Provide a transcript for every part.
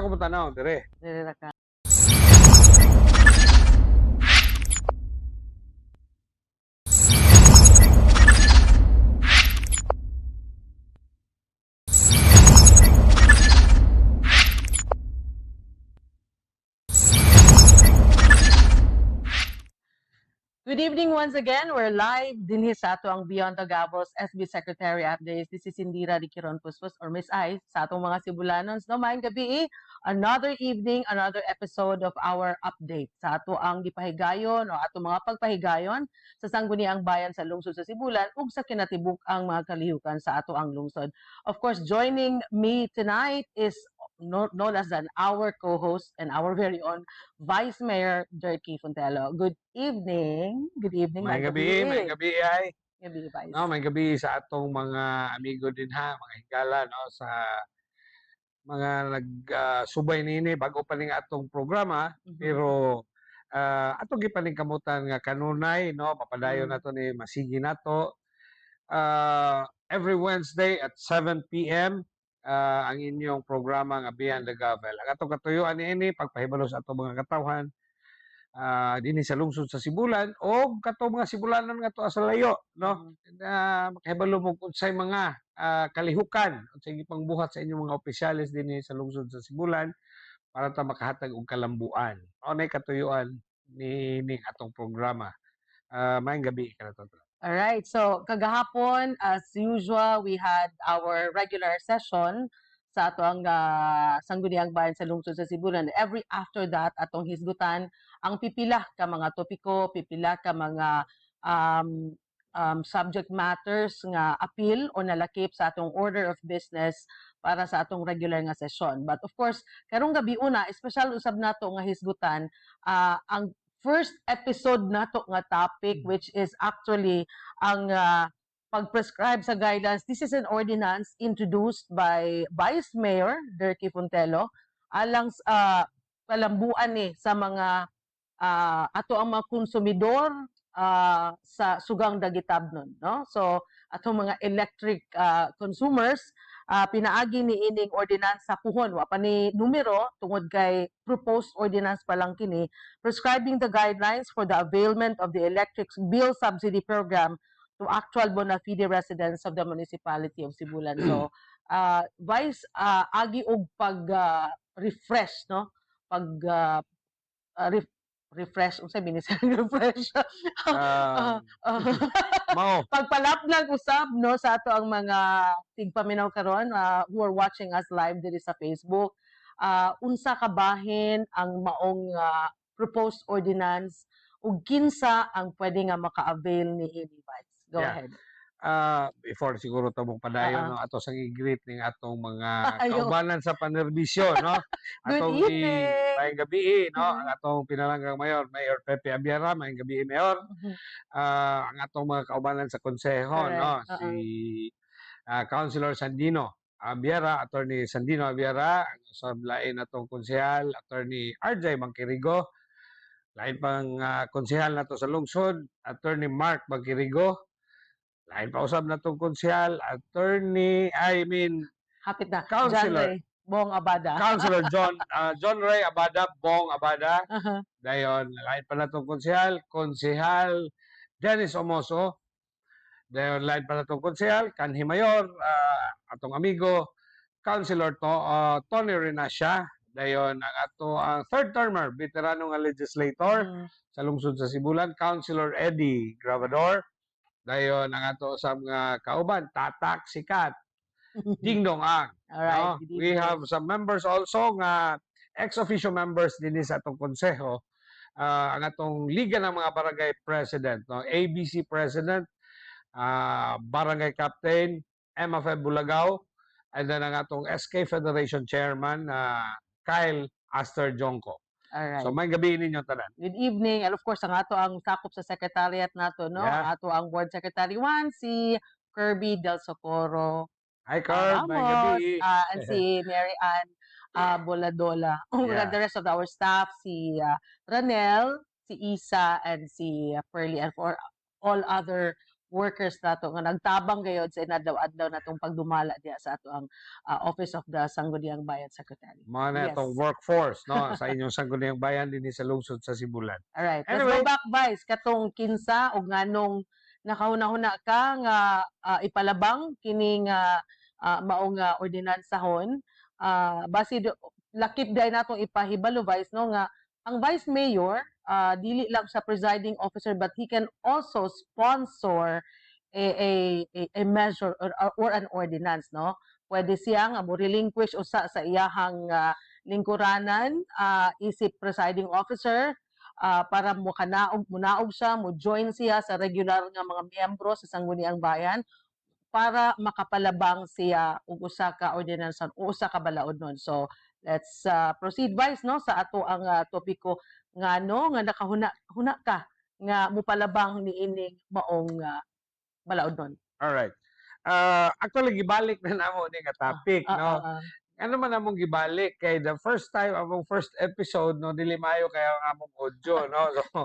Asa ko mo tanaw, dire? Dire ra ka. Good evening once again. We're live dinhi sa ato ang Beyond the Gabos SB Secretary Updates. This is Indira Dikiron Puspos or Miss Ice sa atong mga Cebullanos. No, maayong gabi, another evening, another episode of our update sa ato ang gipahigayon o ato mga pagpahigayon sa sangguniang bayan sa lungsod sa Sibulan ug sa kinatibuk ang mga kalihukan sa ato ang lungsod. Of course, joining me tonight is no less than our co-host and our very own Vice Mayor Jerky Fontelo. Good evening. Good evening. May gabi, ay. Gabi, Vice. No, may gabi sa atong mga amigo din ha, mga higala no sa mga nagsubay nini bago pa ning atong programa, pero atong gipaning kamutan nga kanunay no, mapadayon nato ni masigi nato every Wednesday at 7 p.m. Ang inyong programa nga Beyond the Gavel. Ang atong katuyuan niini pagpahibalo sa atong mga katawhan dinhi sa lungsod sa Sibulan o kato mga Sibulanon nga to sa layo no makahibalo mo unsay mga kalihukan unsay gipangbuhat sa inyong mga opisyales dinhi sa lungsod sa Sibulan para ta makahatag og kalambuan. Mao nay katuyuan ni atong programa. Maayong gabi kanato. All right. So, kagahapon, as usual, we had our regular session sa ato ang sangguniang bayan sa lungsod sa Sibulan. Every after that, atong hisgutan ang pipila ka mga topiko, pipila ka mga subject matters nga appeal o nalakip sa atong order of business para sa atong regular nga session. But of course, karong gabi una, special usab nato nga hisgutan ang first episode nato nga topic, which is actually ang pag-prescribe sa guidelines. This is an ordinance introduced by Vice Mayor Jerky Fontelo alang palambuan ni sa mga ato ang mga konsumidor sa sugang dagitabnon, no? So ato mga electric consumers pinaagi ni ining ordinance sa puhon wa pa ni numero tungod kay proposed ordinance pa lang kini prescribing the guidelines for the availment of the electric bill subsidy program to actual bona fide residents of the municipality of Sibulan. So Vice agi og pag refresh, no, pag refresh unsay binisang refresh Mao pagpalaplag usab no sa ato ang mga tigpaminaw karon who are watching us live diri sa Facebook. Unsa ka bahin ang maong proposed ordinance ug kinsa ang pwede nga maka-avail ni Vice. Go ahead. Before siguro tabong padayon no ato sang i-greet ning atong mga Ayo. kaubanan sa panerbisyo no. Good Atong evening. maayong gabi no ang atong pinalanggang mayor Pepe Abiara, maayong gabi mayor. Ang atong mga kaubanan sa konseho no si Councilor Sandino Abiara, Attorney Sandino Abiara, sa lain atong konsehal Attorney RJ Bangkirigo, lain pang konsehal nato sa lungsod Attorney Mark Bangkirigo, lain pa usab natong konsehal Hapit na. Councilor John Ray Bong Abada. Councilor John Ray Abada, Bong Abada. Dayon lain pa natong konsehal Dennis Omoso. Dayon lain pa natong konsehal kanhi mayor atong amigo Councilor Tony Renacia. Dayon ang ato ang third termer veterano nga legislator sa lungsod sa Sibulan Councilor Eddie Gravador. Dayon ang ato sa mga kauban Tatak Sikat, Ding Dong Ang. Alright, No? We have some members also nga ex-officio members din sa atong konseho. Ang atong Liga ng mga Barangay President, no? ABC President, Barangay Captain, MFF Bulagaw, and then ang atong SK Federation Chairman, Kyle Aster Jonko. Alright. So may gabi ninyo tanan. Good evening. And of course, ang ato ang sakop sa secretariat nato, no? Yeah. Ang ato ang board secretary 1 si Kirby Del Socorro. Hi Carl, may gabi. And si Mary Ann Boladola. Yeah. The rest of our staff, si Ranel, si Isa, and si Pearly, and for all other workers nato nga nagtabang gayud sa inadlaw-adlaw natong pagdumala diha sa ato ang Office of the Sangguniang Bayan Secretary. Mga na Yes. itong workforce, no, sa inyong Sangguniang Bayan din sa lungsod sa Sibulan. Alright. Let's Anyway, go back, Vice. Katong kinsa o nganong nakahuna-huna ka nga ipalabang kining maong ordinansahon. Basi lakip dahil natong ipahibalo, Vice, no, nga ang Vice Mayor, dili lang sa presiding officer but he can also sponsor a measure or an ordinance, no? Pwede siya nga mo relinquish usa sa iyahang lingkuranan isip presiding officer para munaog siya, mo join siya sa regular nga mga miyembro sa Sangguniang Bayan para makapalabang siya og usa ka ordinance o usa ka balaod nun. So let's proceed, Vice, no, sa ato ang topiko ngano nga nakahuna ka nga mupalabang niining maong balaod nun. alright. Actually, gibalik na namo ni nga topic, no? Ano man among gibalik kay the first time among first episode no dili maayo kay ang among audio, no. So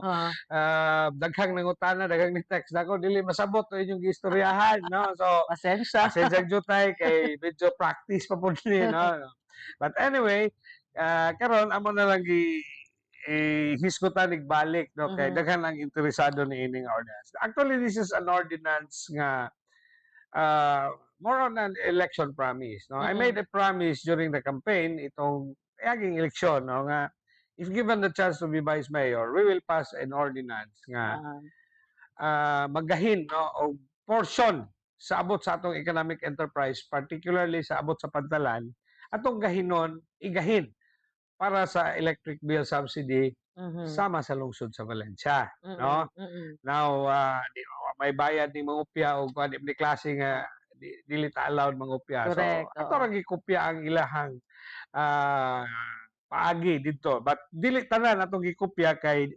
daghang nangutana, daghang ni text ako dili masabot to inyong gistoryahan, no. So Pasensya. pasensya jud tay kay medyo practice pa pud ni, no. But anyway, karon amo na lang hisgutan balik, no, kay daghan ang interesado ni ining ordinance. Actually, this is an ordinance nga more on an election promise, no. I made a promise during the campaign itong aging eleksyon, no, nga if given the chance to be vice mayor, we will pass an ordinance nga magahin, no, og portion sa abot sa atong economic enterprise, particularly sa abot sa pantalan, atong gahinon igahin para sa electric bill subsidy sama sa lungsod sa Valencia, no. Now may bayad ni mangupya og kuan ni klase nga dili ta allowed mangupya. Correct, So ato ra gikopya ang ilahang paagi dito, but dili tanan atong gikopya kay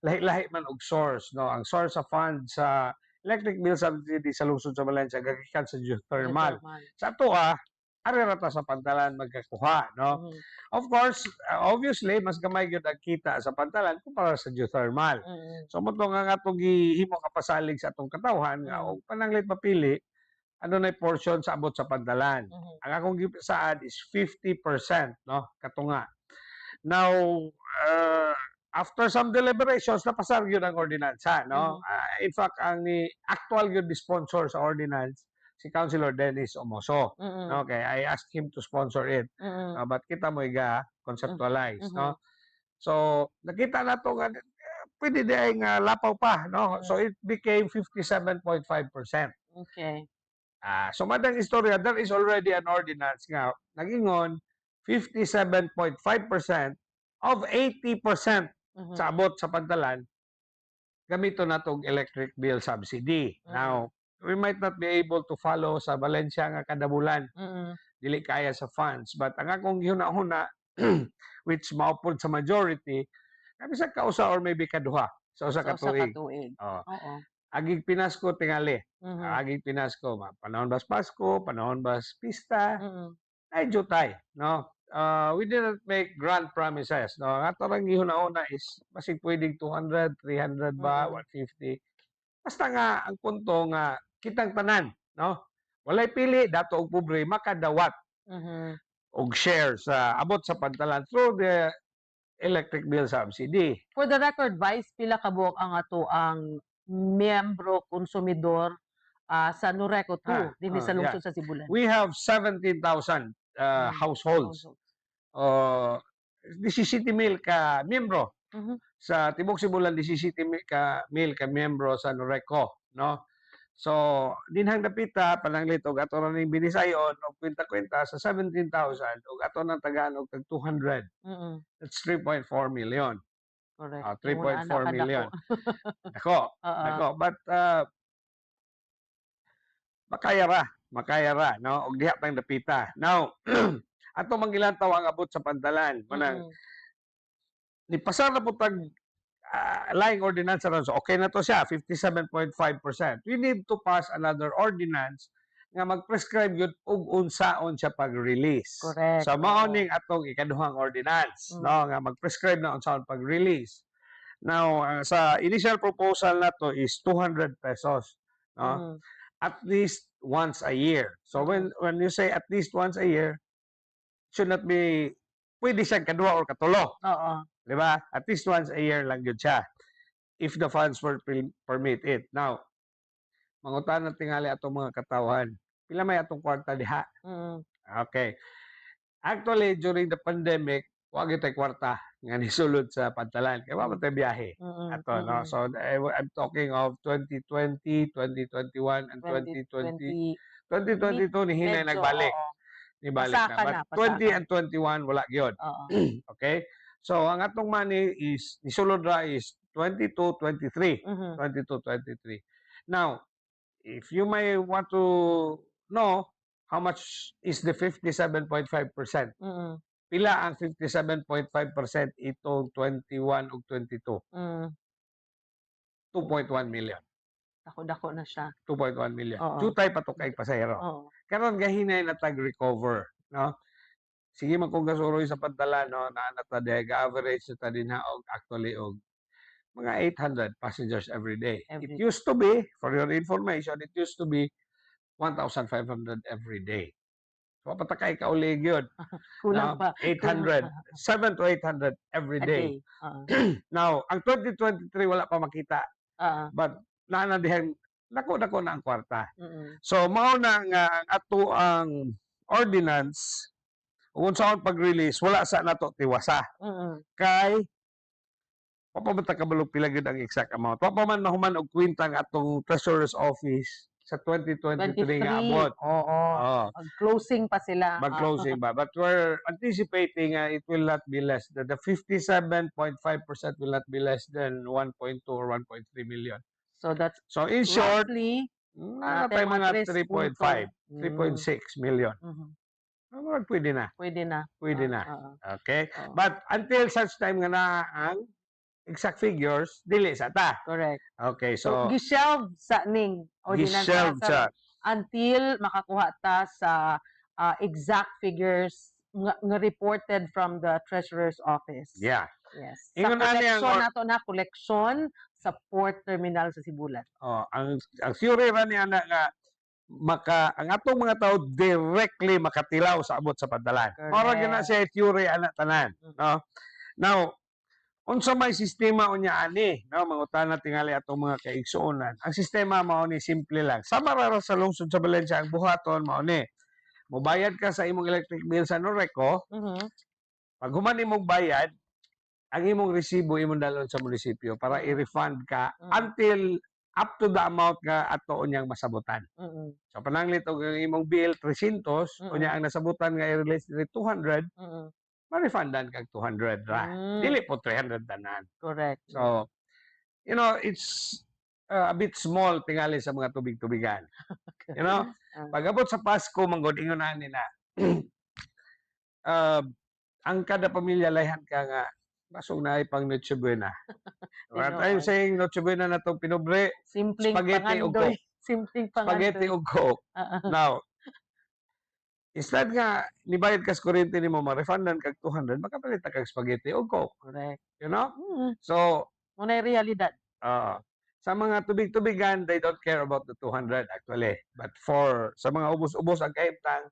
lahi-lahi man og source, no. Ang source sa fund sa electric bill subsidy sa lungsod sa Valencia gagikan sa geothermal. Sa ato ari ra ta sa pantalan magkakuha, no. Of course, obviously mas gamay gyud ang kita sa pantalan kumpara sa geothermal. So mo nga atong gihimo kapasalig sa atong katawhan nga og pananglit mapili adunay portion sa abot sa pantalan. Ang akong gisaad is 50%, no, katunga. Now after some deliberations napasar gyud ang ordinansa, no. In fact ang actual gyud sponsor sa ordinance si Councilor Dennis Omoso. Okay, I asked him to sponsor it. But kita mo conceptualize, no. So nakita nato nga pwede di nga lapaw pa, no. So it became 57.5%. Okay. So madang istorya, there is already an ordinance nga nagingon 57.5% of 80% sa abot sa pantalan gamito natong electric bill subsidy. Now we might not be able to follow sa Valencia nga kada bulan. Dili kaya sa funds. But ang akong huna-huna, which maupod sa majority, kami sa kausa or maybe kaduha. Sa usa ka tuig. Agig Pinasko tingali. Agig Pinasko. Panahon bas Pasko, panahon bas Pista. Ay jutay, no? We didn't make grand promises, no? Ato lang huna-huna is masig pwedeng 200, 300 ba, 150. Basta nga ang punto nga kitang tanan, no? Walay pili dato og pobre makadawat og share sa abot sa pantalan through the electric bill subsidy. For the record, Vice, pila ka buok ang ato ang miyembro konsumidor sa Nureco 2 dinhi sa lungsod sa Sibulan? We have 17,000 households. 17,000 ka miyembro. Sa Tibok Sibulan 17,000 ka miyembro sa Nureco, no. So dinhang dapita pananglit og ato ra ning binisayon og kwenta-kwenta sa 17,000 og ato nang tagaan og tag 200. That's 3.4 million. Correct. 3.4 million. Dako. But makaya ra, no, og diha pang dapita. Now ato mangilantaw ang abot sa pantalan manang nipasar na po tag lying ordinance ron. So okay na to siya, 57.5%. We need to pass another ordinance nga mag-prescribe yun og unsaon siya pag-release. Correct. So mao ning atong ikaduhang ordinance, no, nga mag-prescribe na unsaon pag-release. Now sa initial proposal na to is 200 pesos no? Mhm. At least once a year. So Mm. when you say at least once a year, should not be pwede siyang kadua or katulo, Oo. di ba? At least once a year lang yun siya if the funds will permit it. Now, mangutan ng tingali atong mga katawan. Pila may atong kwarta diha. Mm. Okay. Actually, during the pandemic, wag tay kwarta nga nisulod sa pantalan. Kaya wa tay biyahe. Mm. Ato, no? Mm. So, I'm talking of 2020, 2021, and 2020. 2020 2022 ni hinay medyo, nagbalik. oo. Nibalik na. Pasaka But na, 20 pasaka. and 21 wala gyud. Oo. Okay? So ang atong money is nisulod ra is 22, 23. Mhm. 22, 23. Now, if you may want to know how much is the 57.5%. Mm. Pila ang 57.5% itong 21 ug 22? Mm. 2.1 million. Dako-dako na siya. 2.1 million. Oo. Jutay pa to kay pasahero. Oo. Karon gahinay na tag-recover, no? Sige man kung gasuroy sa pagdala, no, na nata average na ta dinha og actually og mga 800 passengers every day. It Every used to be, for your information, it used to be 1,500 every day. So patakay ka ulig yun. kulang No? pa. 800, 7 to 800 every A day. day. Oo. Now, ang 2023 wala pa makita. Oo. But naana dihan dako na ang kwarta. Mm. So mao na nga ang ato ang ordinance kung saan pag-release wala sa nato tiwasa. Mm. Kay wa pa man ta kabalo pila gyud ang exact amount. Wa pa man mahuman og kwenta ang atong Treasurer's Office sa 2023 nga 23. abot. Oo. Oh, Mag-closing pa sila. mag-closing ba? But we're anticipating it will not be less than the 57.5% will not be less than 1.2 or 1.3 million. So that's So in short, roughly natay mga 3.5, 3.6 million. Mhm. Pwede na. Pwede na. Pwede na. Oo. Okay? Oo. But until such time nga na ang exact figures, dili sa ta. Correct. Okay, So, so gishelve sa ning ordinance gishelve siya. until makakuha ta sa exact figures nga reported from the Treasurer's Office. Yeah. Yes. Ingon Sa ani ang collection nato na collection sa port terminal sa Sibulan. ang theory ra ni ana nga ang atong mga tao directly makatilaw sa abot sa padalan. Mara gyud na siya theory ana tanan, no? Now, unsa may sistema unya ani, no? Mangutana tingali atong mga kaigsuonan. Ang sistema mao ni simple lang. Sama ra sa lungsod sa Valencia ang buhaton mao ni. Mobayad ka sa imong electric bill sa Norreco. Mhm. Pag human imong bayad, ang imong resibo imong dalon sa munisipyo para i-refund ka until up to the amount nga ato unyang masabutan. Mhm. So pananglit og ang imong bill 300, unya ang nasabutan nga i-release diri 200, Mhm. ma-refundan kag 200 ra. Dili po 300 tanan. Correct. So, you know, it's a bit small tingali sa mga tubig-tubigan. You know, pag abot sa Pasko manggod ingon ani na. Ang kada pamilya layhan ka nga basog na pang Noche Buena. What I'm saying, Noche Buena na itong pinobre, Simpleng spaghetti ug pangandoy. coke. Simpleng Spaghetti pangandoy. ug coke. Now, instead nga, nibayad ka sa kuryente ni mo, ma-refundan kag 200, makapalit kag spaghetti ug coke. Correct. You know? Mhm. So, Muna yung realidad. sa mga tubig-tubigan, they don't care about the 200 actually. But sa mga ubos-ubos ang kaibtang,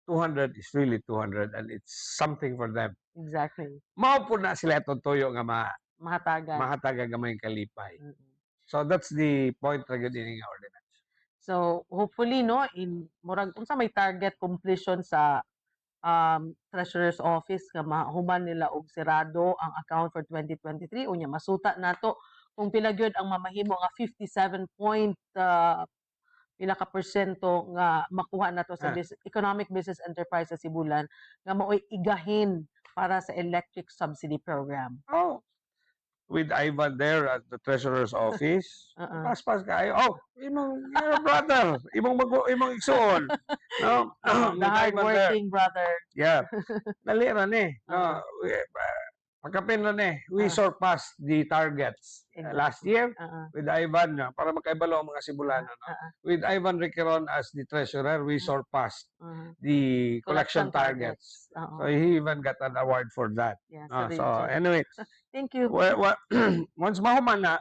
200 is really 200 and it's something for them. Exactly. Mao po na sila itong tuyo nga Mahatagan. gamay kalipay. Mhm. So that's the point ra gyud ini nga ordinance. So hopefully no in murag unsa may target completion sa Treasurer's Office nga mahuman nila og sirado ang account for 2023 unya masuta nato kung pila gyud ang mamahimo nga 57 point pila ka porsyento nga makuha nato sa Economic Business Enterprise sa Sibulan nga maoy igahin para sa electric subsidy program. Oh, with Ivan there at the Treasurer's Office, paspas ka ay, imong brother, imong igsoon. No? The hardworking brother. Yeah. Dali ra ni. No, pagkapin na ni, we surpassed the targets last year with Ivan para makaibalo ang mga Sibulano. No? With Ivan Riqueron as the treasurer, we surpassed the collection targets. So he even got an award for that. Yeah, so anyway, thank you. Once mahuman na,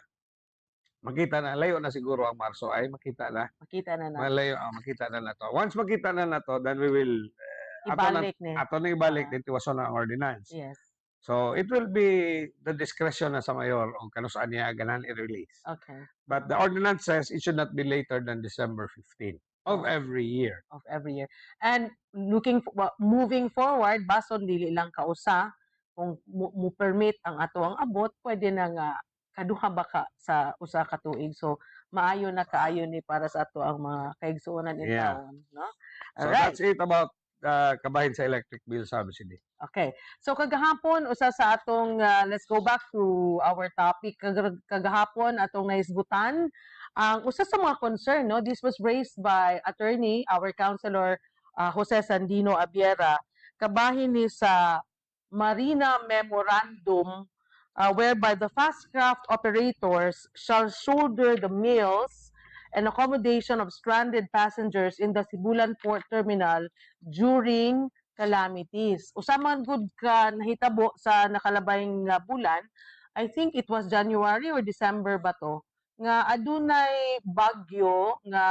makita na layo na siguro ang Marso ay makita na. Makita na nato. Malayo makita na nato. Once makita na nato, then we will Ibalik ni. ato na ibalik dito waso na ang ordinance. Yes. So it will be the discretion na sa mayor o kanusaan niya ganan i-release. Okay. But the ordinance says it should not be later than December 15 of every year. Of every year. And moving forward, bason dili lang kausa kung mo permit ang ato ang abot, pwede na nga kaduha ba ka sa usa ka tuig. So maayo na kaayo ni para sa ato ang mga kaigsuonan in Yeah. town, no? So Alright. that's it about kabahin sa electric bill sa City. Okay. So kagahapon usa sa atong let's go back to our topic. Kagahapon atong naisgutan ang usa sa mga concern, no? This was raised by attorney, our councilor Jose Sandino Abiera, kabahin ni sa Marina Memorandum whereby the fast craft operators shall shoulder the meals and accommodation of stranded passengers in the Sibulan Port Terminal during calamities. Usaman good ka nahitabo sa nakalabayng bulan, I think it was January or December ba to, nga adunay bagyo nga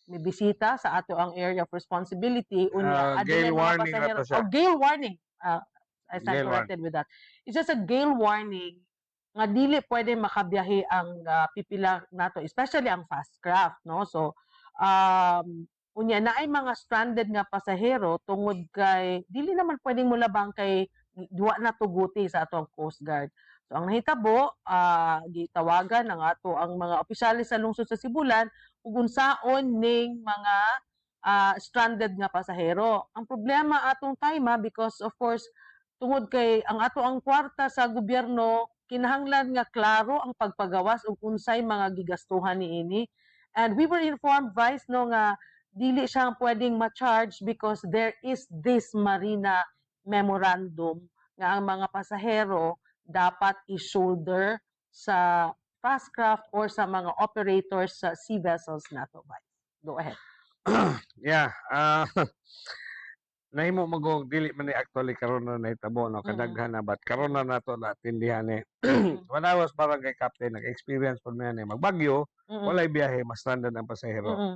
may bisita sa ato ang area of responsibility unya adunay Gale mga warning pasahero na to siya. gale warning. I stand Gale corrected with that. It's just a gale warning nga dili pwede makabiyahe ang pipila nato, especially ang fast craft, no? So unya na ay mga stranded nga pasahero tungod kay dili naman pwedeng mulabang kay duwa na tuguti sa ato ang Coast Guard. So ang nahitabo gitawagan ang ato ang mga opisyalis sa lungsod sa Sibulan ug unsaon ning mga stranded nga pasahero. Ang problema atong time because of course tungod kay ang ato ang kwarta sa gobyerno kinahanglan nga klaro ang pagpagawas ug unsay mga gigastuhan niini. And we were informed, Vice, no, nga dili siya pwedeng ma-charge because there is this Marina Memorandum nga ang mga pasahero dapat i-shoulder sa fast craft or sa mga operators sa sea vessels nato, Vice. Go ahead. Yeah. Nahimo magog dili man ni actually karon na nahitabo no kadaghan na but karon na nato natindihan ni. When I was barangay captain nag-experience pud man ni magbagyo, walay biyahe mas stranded ang pasahero.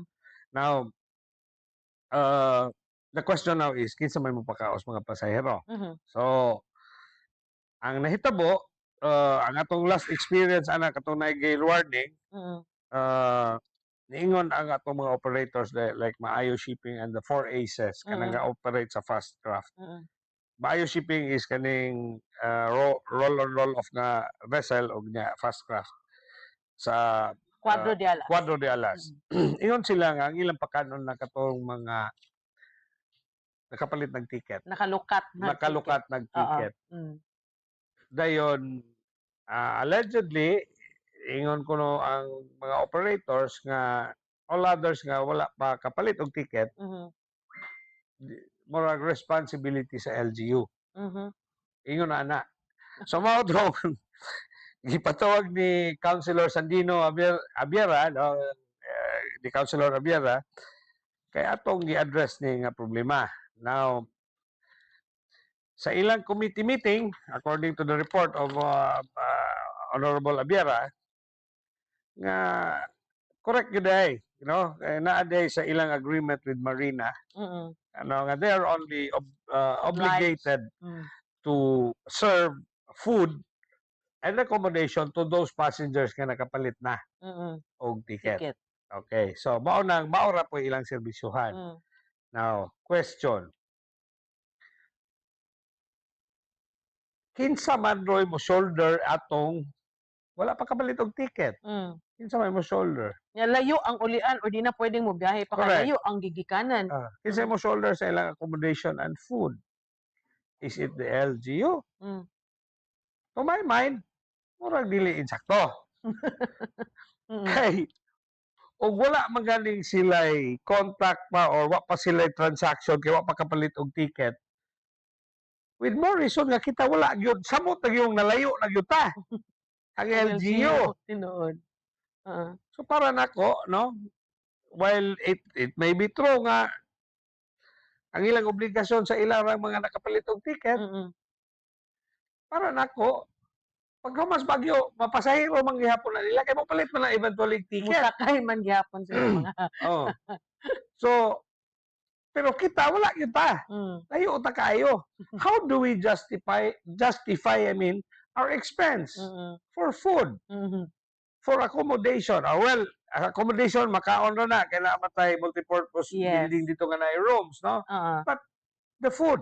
Now the question now is kinsa may mopakaos mga pasahero. So ang nahitabo ang atong last experience ana katong na gale warning niingon ang atong mga operators like Maayo Shipping and the 4 Aces kanang operate sa fast craft. Maayo Shipping is kaning roll on roll off nga vessel og nya fast craft sa Cuadro de Alas. Cuadro de Alas. Ingon sila nga ang ilang pakanon na katong mga nakapalit ng ticket. Nakalukat ng ticket. Dayon allegedly ingon ko no ang mga operators nga all others nga wala pa kapalit og ticket. Murag responsibility sa LGU. Ingon ana. So mao daw gipatawag ni Councilor Sandino Abiera, no, ni Councilor Abiera kay atong gi-address ni nga problema. Now sa ilang committee meeting, according to the report of Honorable Abiera, nga correct gud ay, you know, naaday sa ilang agreement with Marina. Ano nga they are only obligated to serve food and accommodation to those passengers nga nakapalit na og ticket. Okay, so maura po ilang serbisyuhan. Now, question. Kinsa man roy mo shoulder atong wala pa kapalit og ticket? Kinsa man mo shoulder? Nga layo ang ulian o di na pwedeng mo biyahe pa kay layo ang gigikanan. Kinsa mo shoulder sa ilang accommodation and food? Is it the LGU? To my mind, murag dili insakto. Kay og wala man ganing sila'y contact pa or wa pa sila'y transaction kay wa pa kapalit og ticket. With more reason nga kita wala gyud samot na yung nalayo na gyud ta. Ang LGU. Tinuod. So para nako, no, while it may be true nga ang ilang obligasyon sa ilang mga nakapalit og ticket, para nako pag humas bagyo, mapasahero man gihapon na nila kay mopalit man na eventually ticket. Musakay man gyapon sila mga Oh. So, pero kita wala kita. mm, Layo ta kayo. How do we justify I mean our expense mm, for food, mhm. for accommodation? Well, accommodation makaon ra na kay naa matay multipurpose Yes. building dito nga na rooms, no? Oo. But the food,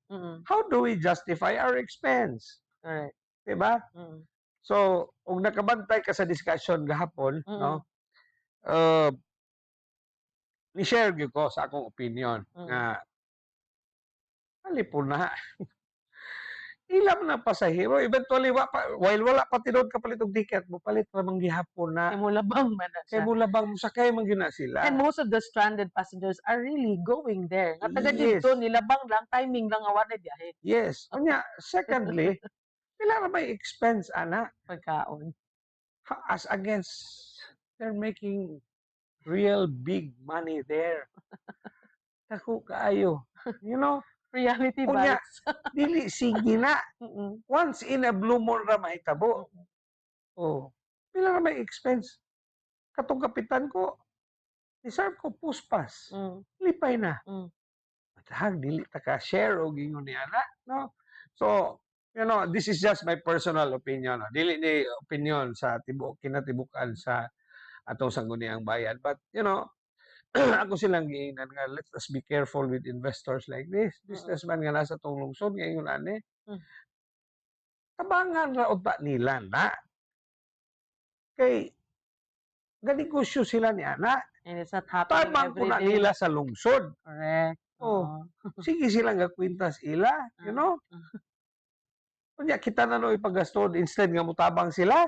Mm, how do we justify our expense? correct. Diba? Mm, So, kung nakabantay ka sa discussion gahapon, mm, no? Uh, ni-share gyud ko sa akong opinion mm. nga halipon na. Ilang na pasahero, eventually while wala pa tinuod kapalit og ticket, mopalit ra man gihapon na. Kay mulabang man na Kay siya. mulabang sakay man gyud na sila. And most of the stranded passengers are really going there. Nga taga Yes. dito, nilabang lang, timing lang nga wala biyahe. Yes. Unya, secondly, pila ra may expense ana Pagkaon. as against they're making real big money there. Dako kaayo. You know, Reality Unya. bites. dili sige na. Mm, Once in a blue moon ra mahitabo. mm, Oh. Pila ra may expense. Katong kapitan ko, reserve ko puspas. mm, Lipay na. mm. Matahag, dili ta ka share og ingon ni ana, no? So, you know, this is just my personal opinion. No? Dili ni opinion sa kinatibukan sa atong sangguniang bayan. But, you know, ako silang giingnan nga, let us be careful with investors like this. Businessman nga nasa tong lungsod, ngayon ani. Mm. Tabangan ra uta nila na. Kay, ganegosyo sila ni ana. And it's not happening Tabang ko every na day. nila sa lungsod. Correct. Oh. Oo. Sige silang gakwintas ila, you know? Kunya kita na no ipagastod instead nga mutabang sila.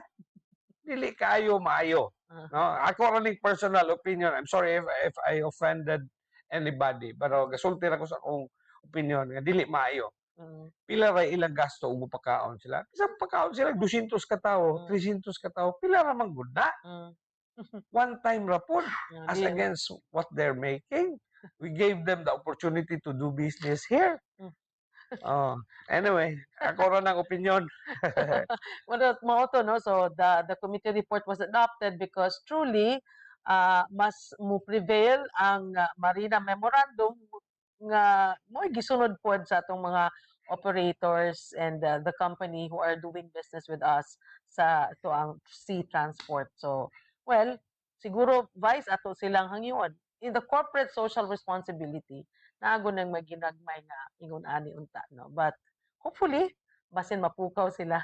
Dili kaayo maayo. Ah. No, ako ra ning personal opinion. I'm sorry if I offended anybody, pero gasulti ra ko sa akong opinion nga dili maayo. Mm, Pila ra ilang gasto ug mupakaon sila. Sa pagkaon sila 200 ka tawo, 300 ka tawo, pila ra man gud na. mm. One time ra pod Yeah, as di- against what they're making. We gave them the opportunity to do business here. Mm. Oh, anyway, ako ra ng opinion. Well, mao no, so the committee report was adopted because truly mas mo prevail ang Marina Memorandum nga mo gisunod pod sa atong mga operators and the company who are doing business with us sa to ang sea transport. So, well, siguro vice ato silang hangyon in the corporate social responsibility naago nang maginagmay nga ingon ani unta no. But hopefully basin mapukaw sila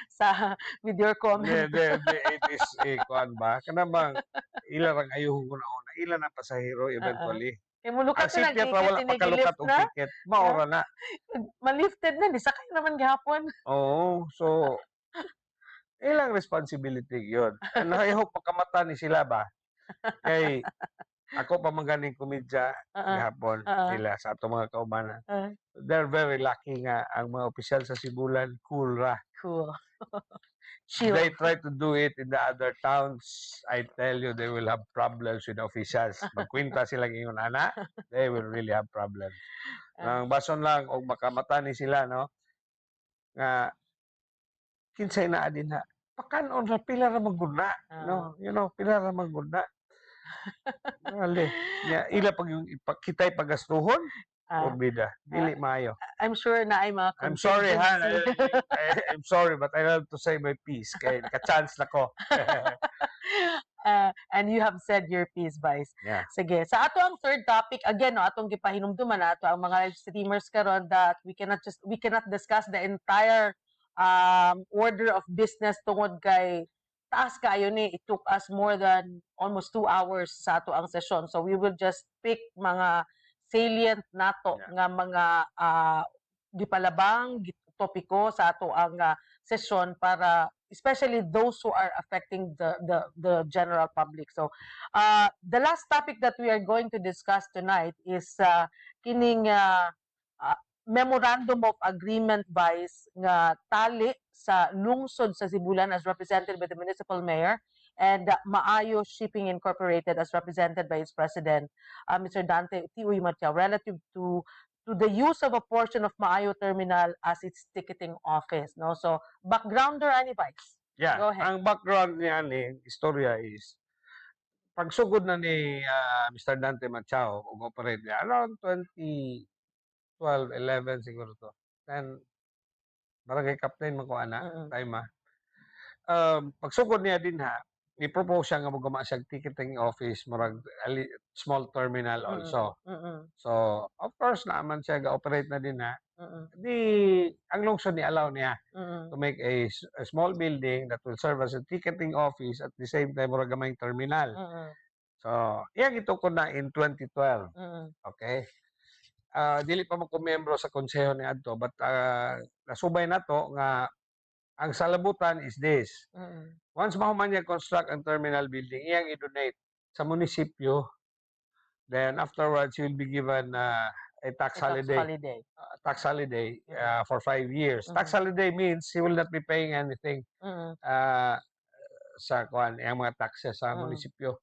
sa with your comment. It is kuan ba? Kana bang ila rang ayuhon ko na una. Ila na pasahero eventually. Kay mulukat Ang na ticket ra ticket wala pa kalukat tinigilift og na. ticket. Maora na. Malifted na, di sakay naman gihapon. Oo, so ilang responsibility yun. And I hope makamata ni sila ba? Kay ako pa man ganing komedya gihapon nila sa atong mga kaubanan. They're very lucky nga ang mga opisyal sa Sibulan cool ra. Cool. Chill. They try to do it in the other towns. I tell you, they will have problems with officials. Magkwinta sila ingon ana, they will really have problems. Ang bason lang og makamata ni sila no nga kinsay naa din ha. Pakanon ra pila ra maguna, no? You know, pila ra maguna. Dali. Ila pag yung kitay pagastuhon, Orbida. Dili maayo. I'm sure na ay mga I'm sorry ha. contingency. I'm sorry but I have to say my piece kay ka-chance na ko. And you have said your piece, Vice. Yeah. Sige. Sa ato ang third topic, again, no, atong gipahinumduman na ato ang mga live streamers karon that we cannot discuss the entire order of business tungod kay taas kayo ni. It took us more than almost 2 hours sa ato ang session. So we will just pick mga salient nato nga mga gipalabang topiko sa ato ang session para especially those who are affecting the general public. So the last topic that we are going to discuss tonight is kining memorandum of agreement Vice nga tali sa lungsod sa Sibulan as represented by the municipal mayor and Maayo Shipping Incorporated as represented by its president, Mr. Dante Tiuy Matya, relative to to the use of a portion of Maayo Terminal as its ticketing office, no? So, backgrounder, ani Vice? Yeah, Go ahead. ang background niya ni istorya is pagsugod na ni Mr. Dante Machao og operate niya around 2012, 11 siguro to. Then barangay captain man ko ana time pagsugod niya din ha ni-propose siya nga maguma siya ticketing office murag small terminal also. So of course naaman siya ga-operate na din ha. Di ang lungsod ni allow niya to make a small building that will serve as a ticketing office at the same time murag gamayng terminal. So iyang itukod na in 2012. Okay? Dili pa mo ko miyembro sa konseho ni adto but nasubay na to nga ang salabutan is this. Once mahuman niya construct ang terminal building, iyang i-donate sa munisipyo. Then afterwards, you will be given a tax holiday. Tax holiday for 5 years. Tax holiday means he will not be paying anything sa kuan, yung mga taxes sa munisipyo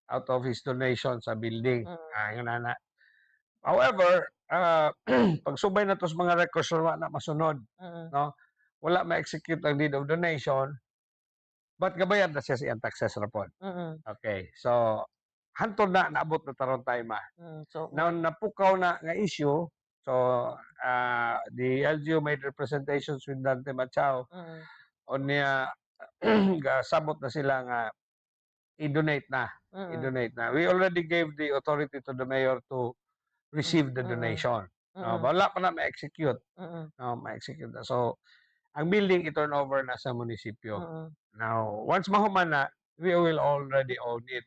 out of his donation sa building. Yun na. However, pagsubay na to sa mga records na masunod, no? Wala ma-execute ang deed of donation, but gabayad na siya siyang taxes rapon. Okay, so hantod na naabot na taron time So, now napukaw na nga issue, so the LGU made representations with Dante Machao on niya sabot na sila nga i-donate na. I-donate na. We already gave the authority to the mayor to receive the donation. No, wala pa na ma-execute. No, ma-execute na. So, ang building i-turn over na sa munisipyo. Now, once mahuman na, we will already own it.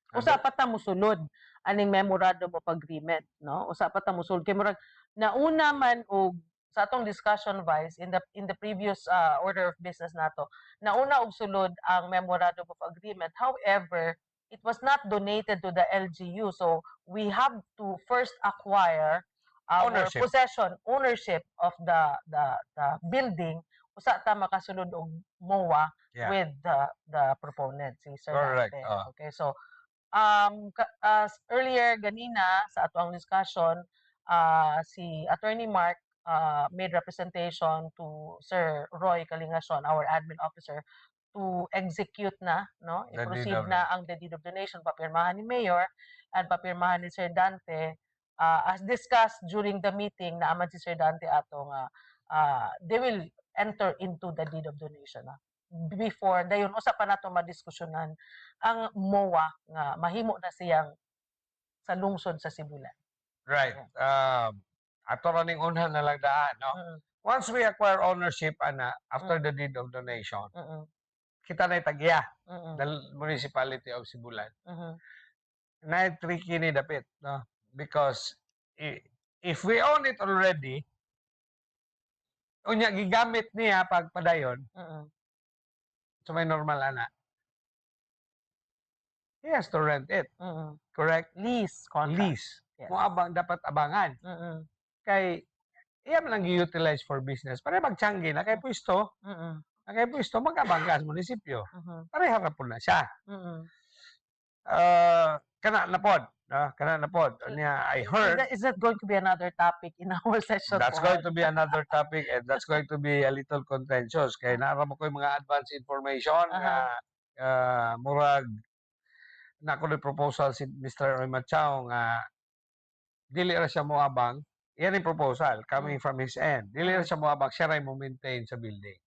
Usa pa ta mosulod aning memorandum of agreement, no? Usa pa ta mosulod kay murag nauna man og sa atong discussion Vice in the previous order of business nato. Nauna og sulod ang memorandum of agreement. However, it was not donated to the LGU. So, we have to first acquire ownership of the building usa ta makasulod og MOA with the proponent si Sir Correct. Dante. Okay, so earlier ganina sa ato ang discussion si Attorney Mark made representation to Sir Roy Kalingason, our admin officer, to execute na, no? I-proceed na ang the deed of donation, papirmahan ni Mayor at papirmahan ni Sir Dante. As discussed during the meeting, naaman si Sir Dante ato nga they will enter into the deed of donation. Before, dayon usa pa nato madiskusyonan ang MOA nga mahimo na siyang sa lungsod sa Sibulan. Right. Ato raning unhan na lang daan, no? Once we acquire ownership after the deed of donation, kita na itagya the municipality of Sibulan. Na tricky ni dapit, no? Because if we own it already, unya gigamit niya pagpadayon, so may normal he has to rent it. Correct? Lease contract. Lease. Yes. Kung dapat abangan. Kay iya man lang gi-utilize for business. Para magtiyanggi na kay pwesto. Kay pwesto mag-abang ka sa munisipyo. Para harap po na siya. Kana na pod. Kana na pod. I heard. Is that going to be another topic in our session? That's going to be another topic and that's going to be a little contentious. Kaya naara mo ko yung mga advance information murag na ko proposal si Mr. Roy Machao nga dili ra siya moabang. Yan yung proposal coming from his end. Dili ra siya moabang, siya ray mo maintain sa building.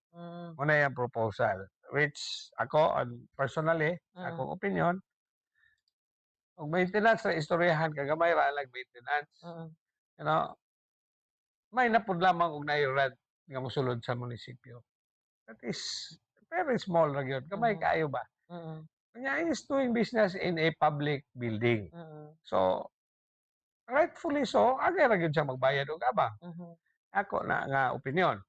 Muna yung proposal. Which ako, personally, akong opinion, og maintenance sa istoryahan kagamay ra lang maintenance. You know, may napud lamang og na-rent nga mosulod sa munisipyo. That is very small ra gyud. Gamay kaayo ba? Kanya is doing business in a public building. So, rightfully so, agay ra gyud siya magbayad og abang. Ako na nga opinion.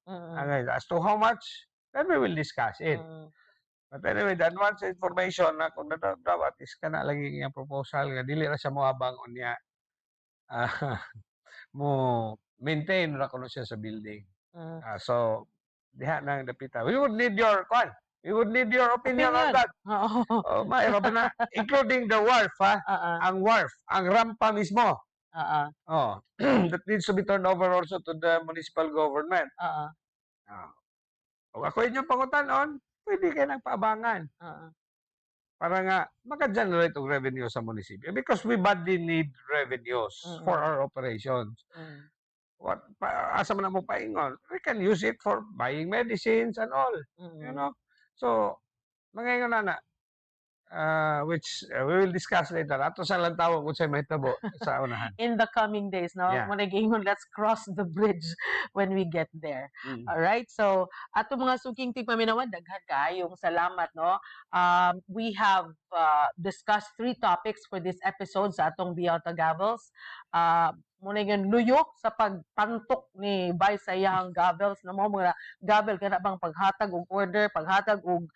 As to how much, then we will discuss it. But anyway, the advance information na kung dapat is kana lagi nga proposal nga dili ra siya moabang unya mo maintain ra kuno siya sa building. So diha nang dapita. We would need your opinion on that. Mayroon na including the wharf ang wharf, ang rampa mismo. Oh, that needs to be turned over also to the municipal government. Oo. Oh. Kung ako inyong pangutanon, pwede kayo nagpaabangan Oo. para nga maka-generate og revenue sa munisipyo because we badly need revenues for Mm. our operations. Mm. Asa man mo paingon? We can use it for buying medicines and all, you Mm. know. So, mangayon na which we will discuss later. Ato sa lang tawag kung sa'yo mahitabo sa unahan. In the coming days, no? Yeah. Muna gingon, let's cross the bridge when we get there. Mm. All right? So, ato mga suking tigpaminawan, daghan kayong salamat, no? We have discussed 3 topics for this episode sa atong Beyond the Gavels. Muna yung luyok sa pagpantok ni Vice sa iyang gavels, no? Mga gavel, kana bang paghatag og order, paghatag og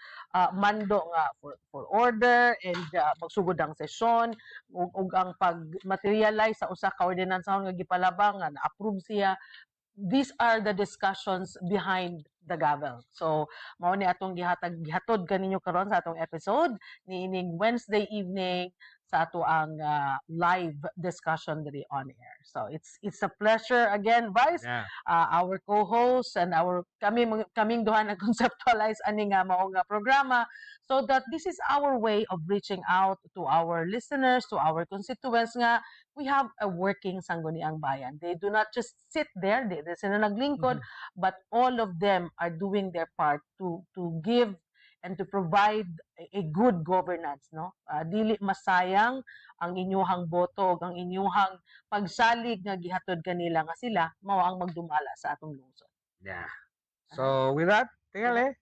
mando nga for order and magsugod ang sesyon ug ang pag-materialize sa usa ka ordinansahon nga gipalabang nga na-approve siya. These are the discussions behind the gavel. So mao ni atong gihatod kaninyo karon sa atong episode niining Wednesday evening sa ato ang live discussion diri on air. So it's a pleasure again, Vice, Yeah. our co-host and kaming duha na conceptualize ani nga mao nga programa so that this is our way of reaching out to our listeners, to our constituents nga we have a working sangguniang bayan. They do not just sit there, they sila naglingkod, but all of them are doing their part to give and to provide a good governance, no? Dili masayang ang inyuhang boto ug ang inyuhang pagsalig nga gihatod kanila nga sila mao ang magdumala sa atong lungsod. Yeah. So with that, tingali.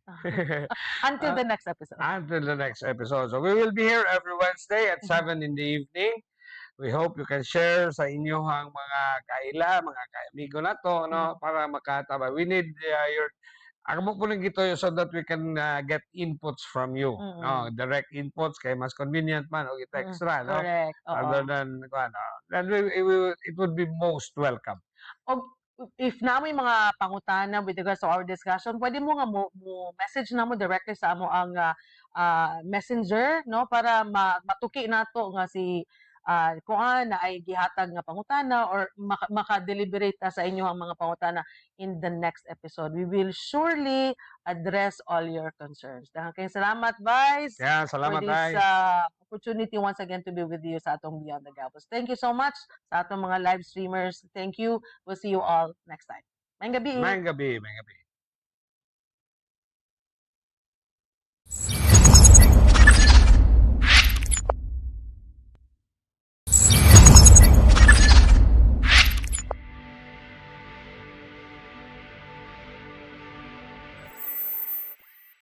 Until the next episode. Until the next episode. So we will be here every Wednesday at 7 in the evening. We hope you can share sa inyong mga kaila, mga kaamigo na to, no, para makataba. We need your ako po lang gito so that we can get inputs from you. No, direct inputs kay mas convenient man o extra, no? Correct. Other than then it would be most welcome. Og if namoy mga pangutana with regards to our discussion, pwede mo nga mo message na mo directly sa amo ang messenger, no, para matuki nato nga si kuan na ay gihatag nga pangutana or maka-deliberate sa inyo ang mga pangutana in the next episode. We will surely address all your concerns. Daghang kayong salamat, Vice. Yeah, salamat, for this opportunity once again to be with you sa atong Beyond the Gavels. Thank you so much sa atong mga live streamers. Thank you. We'll see you all next time. Mayang gabi. Mayang gabi.